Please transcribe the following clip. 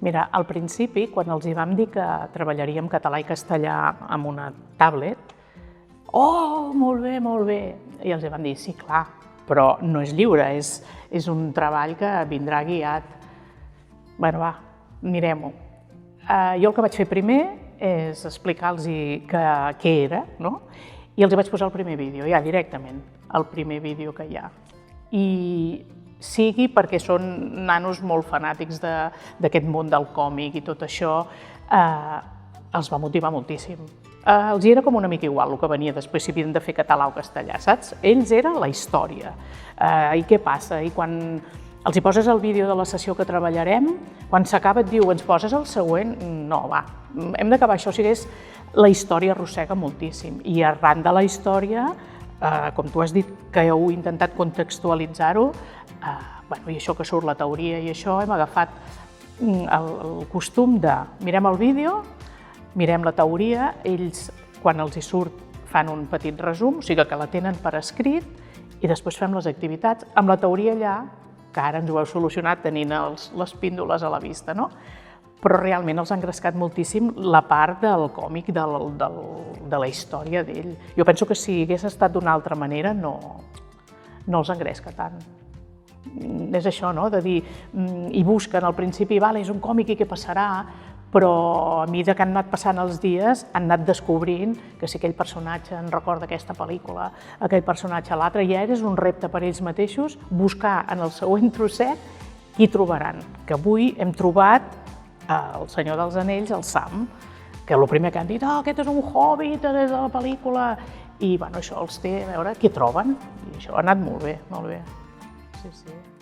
Mira, al principi, quan els hi vam dir que treballaríem català i castellà amb una tablet, oh, molt bé, molt bé. I els hi vam dir, sí, clar, però no és lliure, és un treball que vindrà guiat. Bueno, va, mirem-ho. Jo el que vaig fer primer és explicar-los què era, no? I els hi vaig posar el primer vídeo, ja directament, el primer vídeo que hi ha. I sigui perquè són nanos molt fanàtics d'aquest món del còmic i tot això, els va motivar moltíssim. Els era com una mica igual el que venia després, si havien de fer català o castellà, saps? Ells era la història. I què passa? I quan els hi poses el vídeo de la sessió que treballarem, quan s'acaba et diu, ens poses el següent? No, va, hem d'acabar això. O sigui, la història arrossega moltíssim. I arran de la història, com tu has dit que heu intentat contextualitzar-ho, i això que surt la teoria i això, hem agafat el costum de mirem el vídeo, mirem la teoria, ells, quan els hi surt, fan un petit resum, o sigui que la tenen per escrit, i després fem les activitats amb la teoria allà, que ara ens ho heu solucionat tenint les píndoles a la vista, no? Però realment els ha engrescat moltíssim la part del còmic, de la història d'ell. Jo penso que si hagués estat d'una altra manera no els engresca tant. És això, no?, de dir, i busquen al principi, vale, és un còmic i què passarà, però a mesura que han anat passant els dies han anat descobrint que si aquell personatge en recorda aquesta pel·lícula, aquell personatge a l'altre, ja és un repte per ells mateixos buscar en el següent trosset qui trobaran. Que avui hem trobat el Senyor dels Anells, el Sam, que el primer que han dit, aquest és un hobbit des de la pel·lícula, i això els té a veure què troben, i això ha anat molt bé, molt bé. Sí, sí.